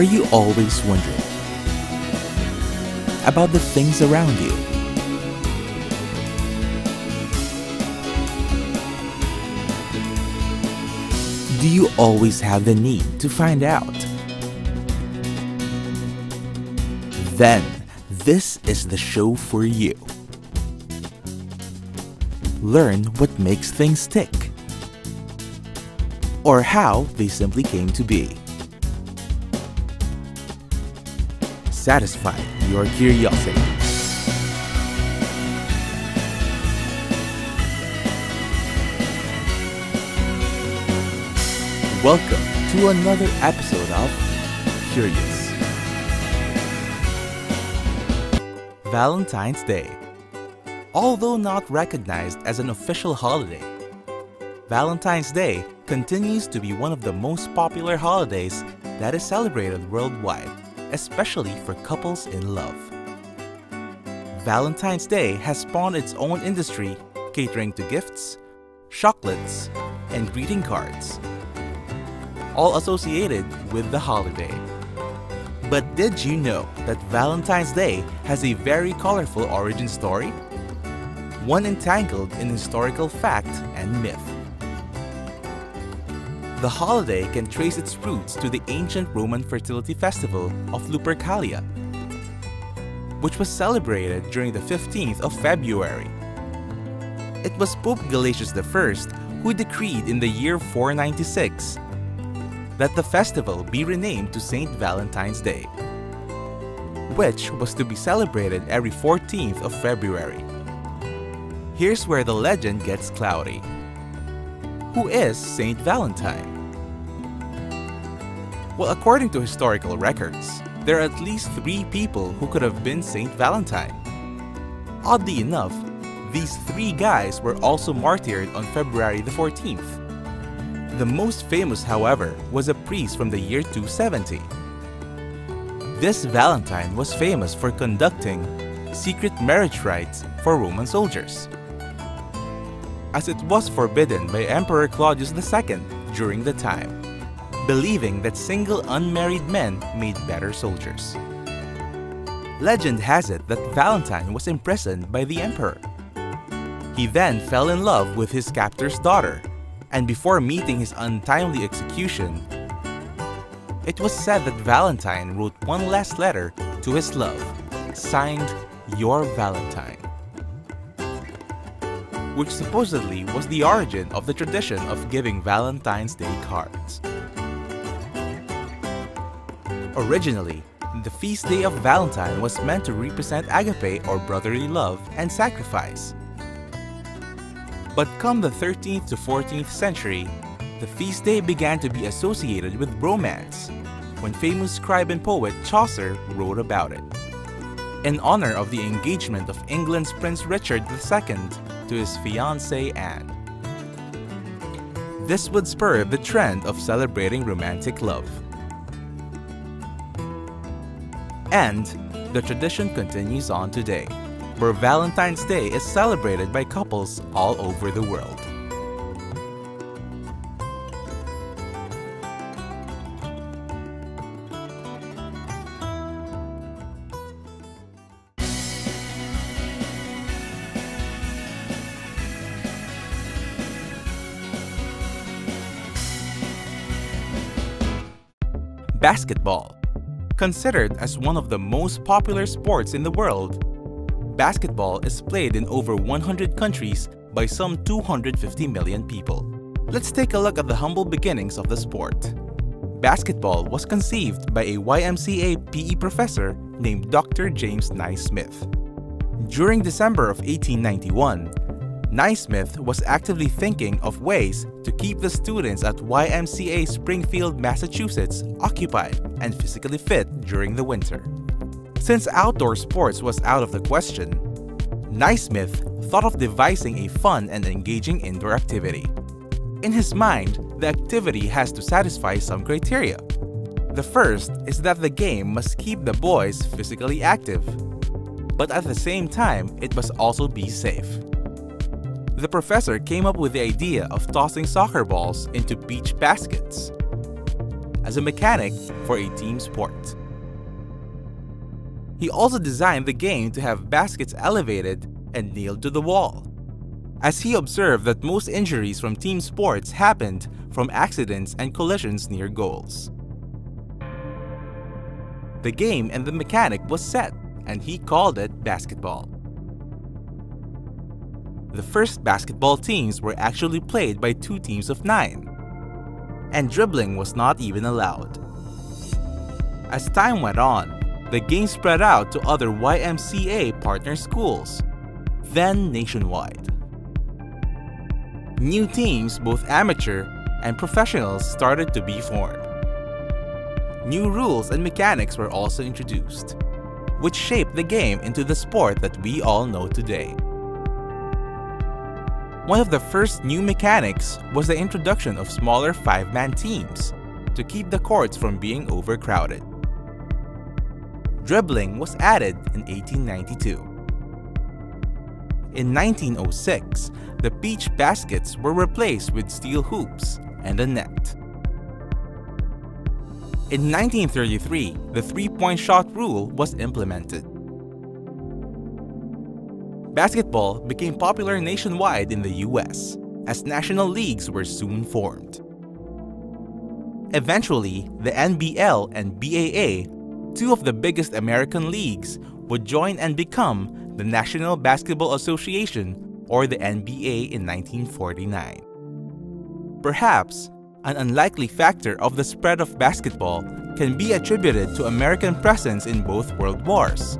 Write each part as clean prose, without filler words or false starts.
Are you always wondering about the things around you? Do you always have the need to find out? Then, this is the show for you. Learn what makes things tick, or how they simply came to be. Satisfy your curiosity. Welcome to another episode of Curious. Valentine's Day. Although not recognized as an official holiday, Valentine's Day continues to be one of the most popular holidays that is celebrated worldwide, especially for couples in love. Valentine's Day has spawned its own industry, catering to gifts, chocolates, and greeting cards, all associated with the holiday. But did you know that Valentine's Day has a very colorful origin story? One entangled in historical fact and myth. The holiday can trace its roots to the ancient Roman fertility festival of Lupercalia, which was celebrated during the 15th of February. It was Pope Gelasius I who decreed in the year 496 that the festival be renamed to Saint Valentine's Day, which was to be celebrated every 14th of February. Here's where the legend gets cloudy. Who is Saint Valentine? Well, according to historical records, there are at least 3 people who could have been Saint Valentine. Oddly enough, these 3 guys were also martyred on February the 14th. The most famous, however, was a priest from the year 270. This Valentine was famous for conducting secret marriage rites for Roman soldiers, as it was forbidden by Emperor Claudius II during the time, believing that single unmarried men made better soldiers. Legend has it that Valentine was imprisoned by the emperor. He then fell in love with his captor's daughter, and before meeting his untimely execution, it was said that Valentine wrote one last letter to his love, signed "Your Valentine," which supposedly was the origin of the tradition of giving Valentine's Day cards. Originally, the feast day of Valentine was meant to represent agape or brotherly love and sacrifice. But come the 13th to 14th century, the feast day began to be associated with romance, when famous scribe and poet Chaucer wrote about it, in honor of the engagement of England's Prince Richard II to his fiancée Anne. This would spur the trend of celebrating romantic love. And the tradition continues on today, where Valentine's Day is celebrated by couples all over the world. Basketball. Considered as one of the most popular sports in the world, basketball is played in over 100 countries by some 250 million people. Let's take a look at the humble beginnings of the sport. Basketball was conceived by a YMCA PE professor named Dr. James Naismith. During December of 1891, Naismith was actively thinking of ways to keep the students at YMCA Springfield, Massachusetts occupied and physically fit during the winter. Since outdoor sports was out of the question, Naismith thought of devising a fun and engaging indoor activity. In his mind, the activity has to satisfy some criteria. The first is that the game must keep the boys physically active, but at the same time, it must also be safe. The professor came up with the idea of tossing soccer balls into beach baskets. as a mechanic for a team sport. He also designed the game to have baskets elevated and nailed to the wall, as he observed that most injuries from team sports happened from accidents and collisions near goals. The game and the mechanic was set, and he called it basketball. The first basketball teams were actually played by 2 teams of 9, and dribbling was not even allowed. As time went on, the game spread out to other YMCA partner schools, then nationwide. New teams, both amateur and professionals, started to be formed. New rules and mechanics were also introduced, which shaped the game into the sport that we all know today. One of the first new mechanics was the introduction of smaller 5-man teams to keep the courts from being overcrowded. Dribbling was added in 1892. In 1906, the peach baskets were replaced with steel hoops and a net. In 1933, the 3-point shot rule was implemented. Basketball became popular nationwide in the US, as national leagues were soon formed. Eventually, the NBL and BAA, 2 of the biggest American leagues, would join and become the National Basketball Association, or the NBA, in 1949. Perhaps, an unlikely factor of the spread of basketball can be attributed to American presence in both world wars,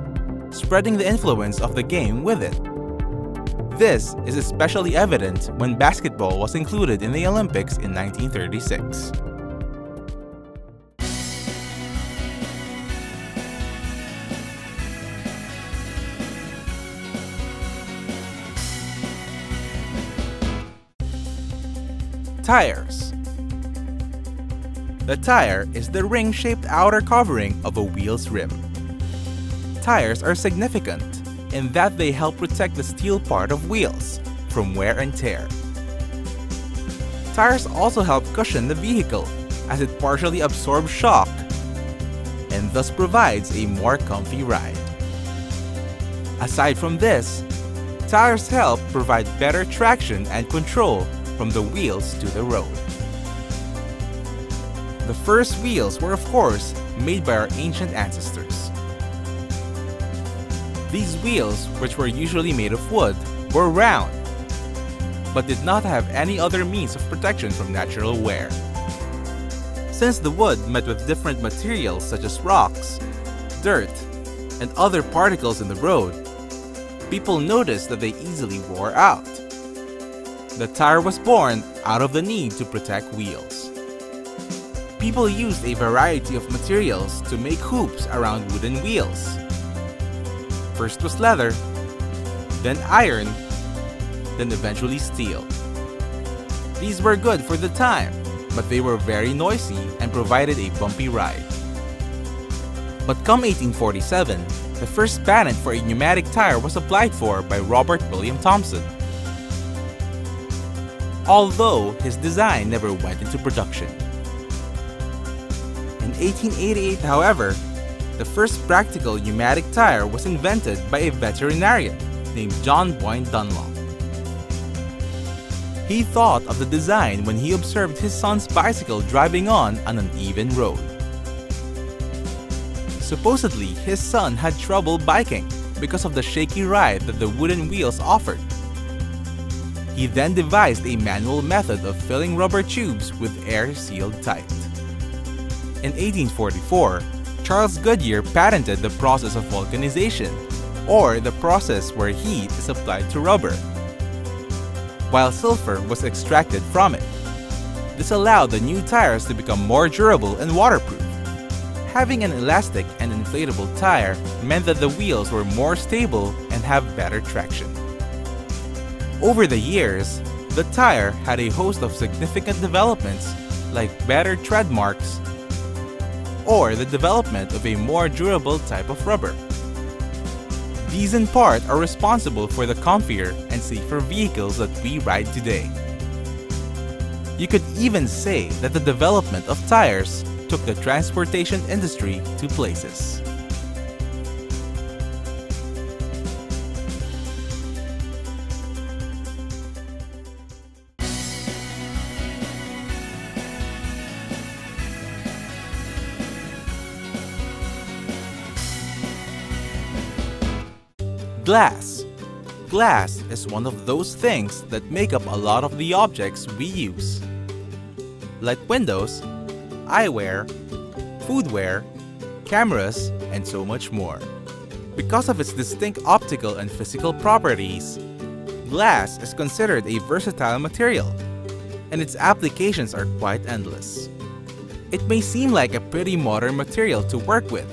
spreading the influence of the game with it. This is especially evident when basketball was included in the Olympics in 1936. Tires. The tire is the ring-shaped outer covering of a wheel's rim. Tires are significant in that they help protect the steel part of wheels from wear and tear. Tires also help cushion the vehicle as it partially absorbs shock and thus provides a more comfy ride. Aside from this, tires help provide better traction and control from the wheels to the road. The first wheels were, of course, made by our ancient ancestors. These wheels, which were usually made of wood, were round, but did not have any other means of protection from natural wear. Since the wood met with different materials such as rocks, dirt, and other particles in the road, people noticed that they easily wore out. The tire was born out of the need to protect wheels. People used a variety of materials to make hoops around wooden wheels. First was leather, then iron, then eventually steel. These were good for the time, but they were very noisy and provided a bumpy ride. But come 1847, the first patent for a pneumatic tire was applied for by Robert William Thomson, although his design never went into production. In 1888, however, the first practical pneumatic tire was invented by a veterinarian named John Boyne Dunlop. He thought of the design when he observed his son's bicycle driving on an uneven road. Supposedly, his son had trouble biking because of the shaky ride that the wooden wheels offered. He then devised a manual method of filling rubber tubes with air sealed tight. In 1844, Charles Goodyear patented the process of vulcanization, or the process where heat is applied to rubber, while sulfur was extracted from it. This allowed the new tires to become more durable and waterproof. Having an elastic and inflatable tire meant that the wheels were more stable and have better traction. Over the years, the tire had a host of significant developments like better tread marks or the development of a more durable type of rubber. These in part are responsible for the comfier and safer vehicles that we ride today. You could even say that the development of tires took the transportation industry to places. Glass. Glass is one of those things that make up a lot of the objects we use, like windows, eyewear, foodwear, cameras, and so much more. Because of its distinct optical and physical properties, glass is considered a versatile material, and its applications are quite endless. It may seem like a pretty modern material to work with,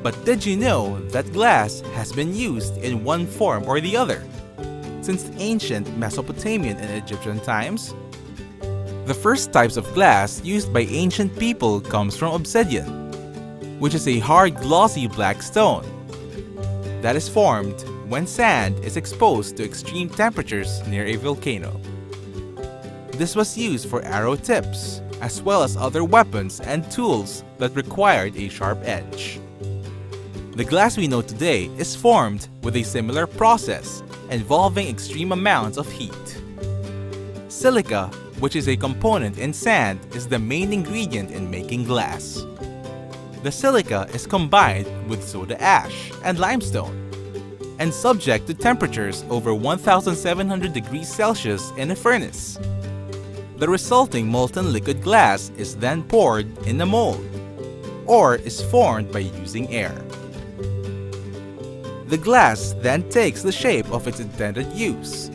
but did you know that glass has been used in one form or the other since ancient Mesopotamian and Egyptian times? The first types of glass used by ancient people comes from obsidian, which is a hard glossy black stone that is formed when sand is exposed to extreme temperatures near a volcano. This was used for arrow tips as well as other weapons and tools that required a sharp edge. The glass we know today is formed with a similar process involving extreme amounts of heat. Silica, which is a component in sand, is the main ingredient in making glass. The silica is combined with soda ash and limestone and subject to temperatures over 1,700 degrees Celsius in a furnace. The resulting molten liquid glass is then poured in a mold or is formed by using air. The glass then takes the shape of its intended use,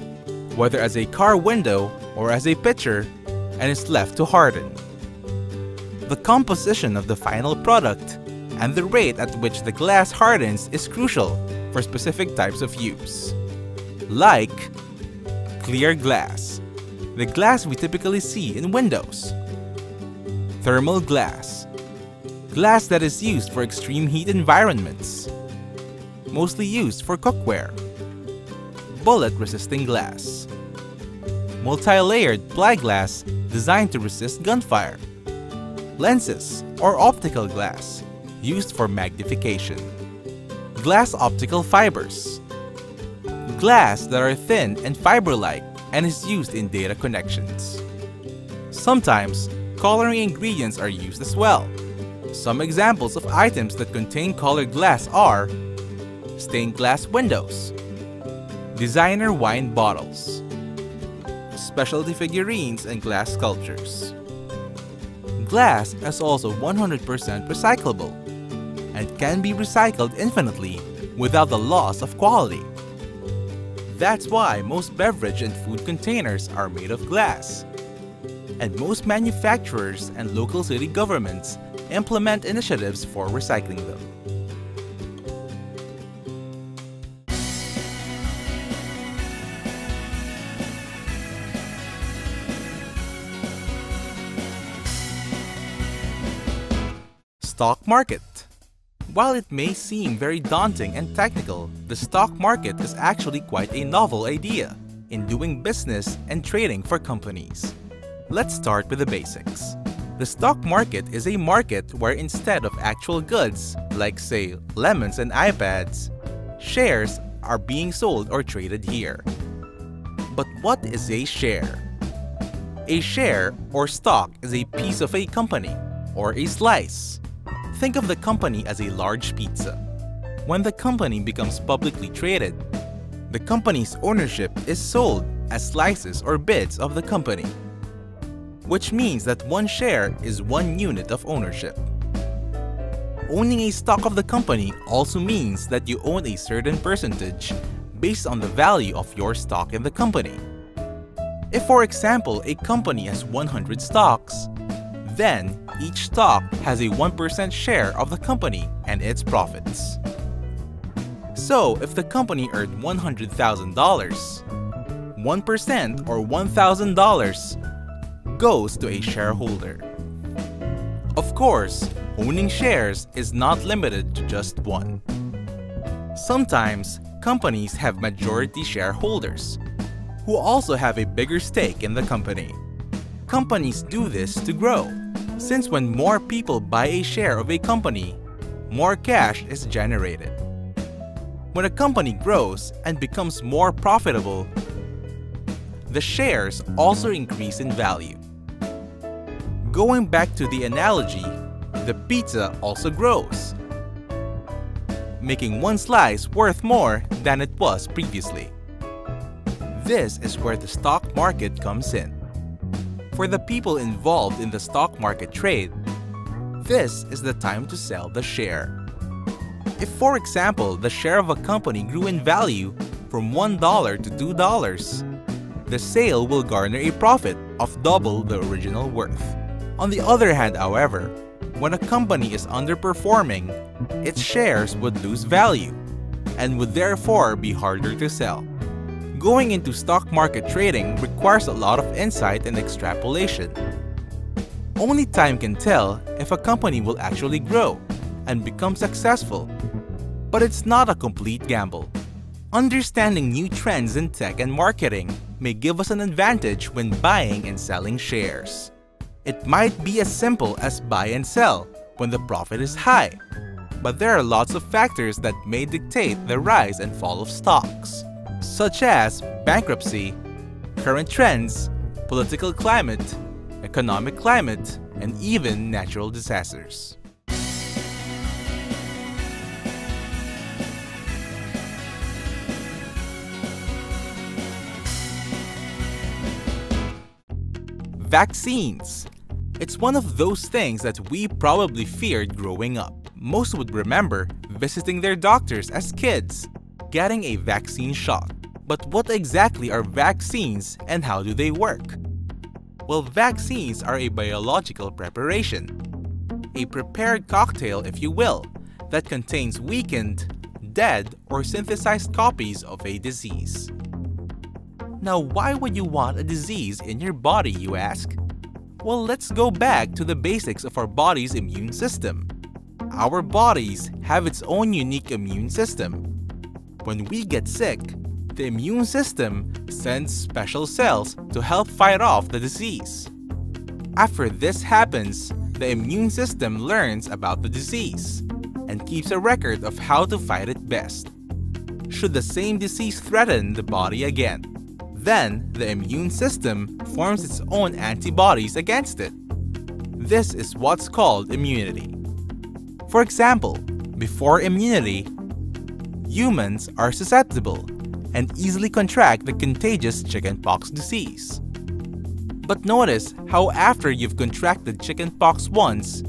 whether as a car window or as a pitcher, and is left to harden. The composition of the final product and the rate at which the glass hardens is crucial for specific types of use. Like clear glass, the glass we typically see in windows. Thermal glass, glass that is used for extreme heat environments, mostly used for cookware. Bullet-resisting glass, multi-layered ply glass designed to resist gunfire. Lenses or optical glass, used for magnification. Glass optical fibers, glass that are thin and fiber-like and is used in data connections. Sometimes, coloring ingredients are used as well. Some examples of items that contain colored glass are stained glass windows, designer wine bottles, specialty figurines and glass sculptures. Glass is also 100% recyclable and can be recycled infinitely without the loss of quality. That's why most beverage and food containers are made of glass, and most manufacturers and local city governments implement initiatives for recycling them. Stock market. While it may seem very daunting and technical, the stock market is actually quite a novel idea in doing business and trading for companies. Let's start with the basics. The stock market is a market where instead of actual goods, like say lemons and iPads, shares are being sold or traded here. But what is a share? A share or stock is a piece of a company or a slice. Think of the company as a large pizza. When the company becomes publicly traded, the company's ownership is sold as slices or bits of the company, which means that one share is one unit of ownership. Owning a stock of the company also means that you own a certain percentage based on the value of your stock in the company. If, for example, a company has 100 stocks, then each stock has a 1% share of the company and its profits. So, if the company earned $100,000, 1% or $1,000 goes to a shareholder. Of course, owning shares is not limited to just one. Sometimes, companies have majority shareholders who also have a bigger stake in the company. Companies do this to grow, Since when more people buy a share of a company, more cash is generated. When a company grows and becomes more profitable, the shares also increase in value. Going back to the analogy, the pizza also grows, making one slice worth more than it was previously. This is where the stock market comes in. For the people involved in the stock market trade, this is the time to sell the share. If, for example, the share of a company grew in value from $1 to $2, the sale will garner a profit of double the original worth. On the other hand, however, when a company is underperforming, its shares would lose value and would therefore be harder to sell. Going into stock market trading requires a lot of insight and extrapolation. Only time can tell if a company will actually grow and become successful, but it's not a complete gamble. Understanding new trends in tech and marketing may give us an advantage when buying and selling shares. It might be as simple as buy and sell when the profit is high, but there are lots of factors that may dictate the rise and fall of stocks, such as bankruptcy, current trends, political climate, economic climate, and even natural disasters. Vaccines. It's one of those things that we probably feared growing up. Most would remember visiting their doctors as kids, getting a vaccine shot. But what exactly are vaccines and how do they work? Well, vaccines are a biological preparation, a prepared cocktail, if you will, that contains weakened, dead, or synthesized copies of a disease. Now, why would you want a disease in your body, you ask? Well, let's go back to the basics of our body's immune system. Our bodies have its own unique immune system. When we get sick, the immune system sends special cells to help fight off the disease. After this happens, the immune system learns about the disease and keeps a record of how to fight it best. Should the same disease threaten the body again, then the immune system forms its own antibodies against it. This is what's called immunity. For example, before immunity, humans are susceptible and easily contract the contagious chickenpox disease. But notice how after you've contracted chickenpox once,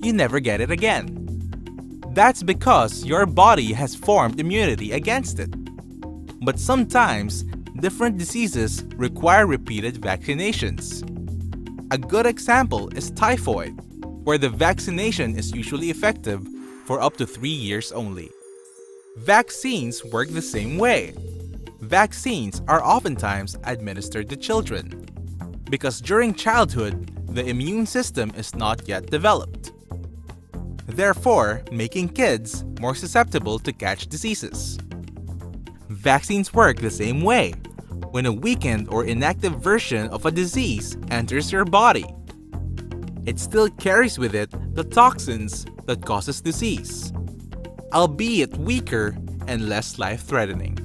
you never get it again. That's because your body has formed immunity against it. But sometimes, different diseases require repeated vaccinations. A good example is typhoid, where the vaccination is usually effective for up to 3 years only. Vaccines work the same way. Vaccines are oftentimes administered to children, because during childhood, the immune system is not yet developed, therefore making kids more susceptible to catch diseases. Vaccines work the same way. When a weakened or inactive version of a disease enters your body, it still carries with it the toxins that causes disease, albeit weaker and less life-threatening.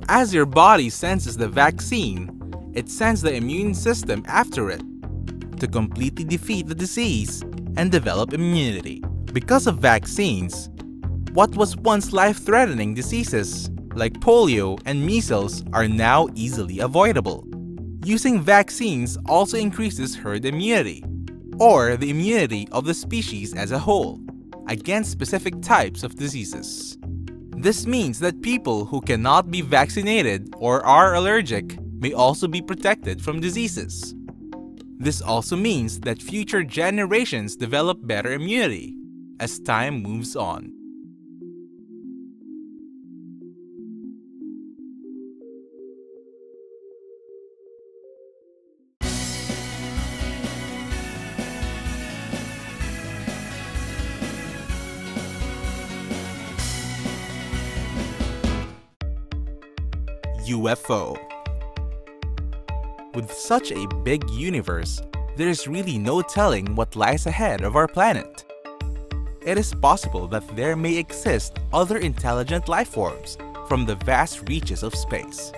As your body senses the vaccine, it sends the immune system after it to completely defeat the disease and develop immunity. Because of vaccines, what was once life-threatening diseases like polio and measles are now easily avoidable. Using vaccines also increases herd immunity, or the immunity of the species as a whole, against specific types of diseases. This means that people who cannot be vaccinated or are allergic may also be protected from diseases. This also means that future generations develop better immunity as time moves on. UFO. With such a big universe, there is really no telling what lies ahead of our planet. It is possible that there may exist other intelligent life forms from the vast reaches of space.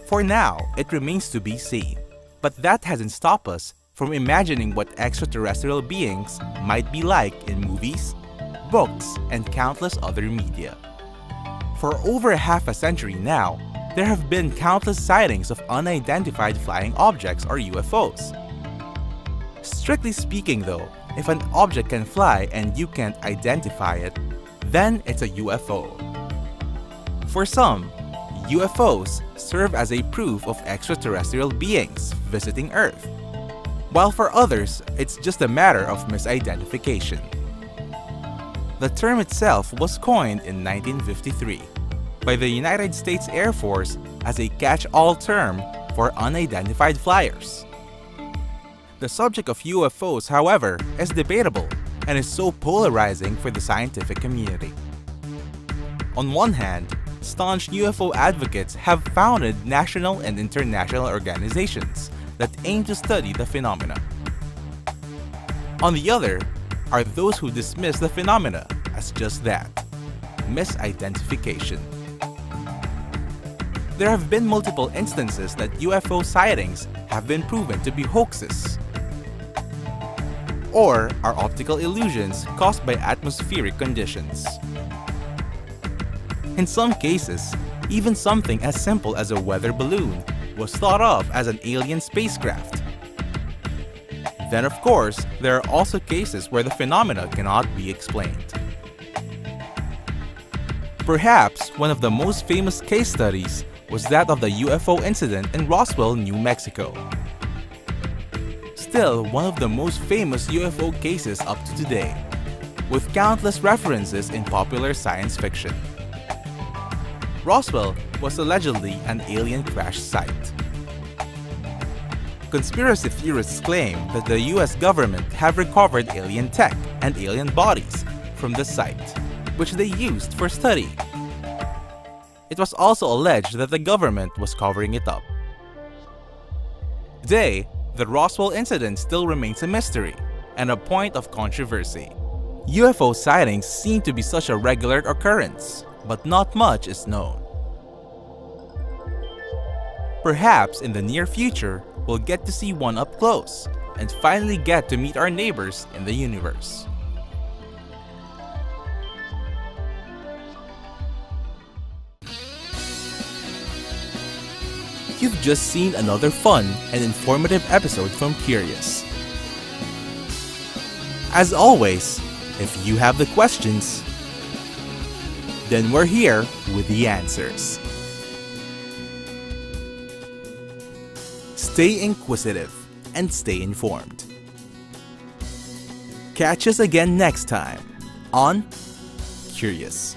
For now, it remains to be seen, but that hasn't stopped us from imagining what extraterrestrial beings might be like in movies, books, and countless other media. For over half a century now, there have been countless sightings of unidentified flying objects or UFOs. Strictly speaking though, if an object can fly and you can't identify it, then it's a UFO. For some, UFOs serve as a proof of extraterrestrial beings visiting Earth, while for others, it's just a matter of misidentification. The term itself was coined in 1953 by the United States Air Force as a catch-all term for unidentified flyers. The subject of UFOs, however, is debatable and is so polarizing for the scientific community. On one hand, staunch UFO advocates have founded national and international organizations that aim to study the phenomena. On the other are those who dismiss the phenomena as just that, misidentification. There have been multiple instances that UFO sightings have been proven to be hoaxes or are optical illusions caused by atmospheric conditions. In some cases, even something as simple as a weather balloon was thought of as an alien spacecraft. Then of course, there are also cases where the phenomena cannot be explained. Perhaps one of the most famous case studies was that of the UFO incident in Roswell, New Mexico. Still one of the most famous UFO cases up to today, with countless references in popular science fiction. Roswell was allegedly an alien crash site. Conspiracy theorists claim that the US government have recovered alien tech and alien bodies from the site, which they used for study. It was also alleged that the government was covering it up. Today, the Roswell incident still remains a mystery and a point of controversy. UFO sightings seem to be such a regular occurrence, but not much is known. Perhaps in the near future, we'll get to see one up close and finally get to meet our neighbors in the universe. You've just seen another fun and informative episode from Curious. As always, if you have the questions, then we're here with the answers. Stay inquisitive and stay informed. Catch us again next time on Curious.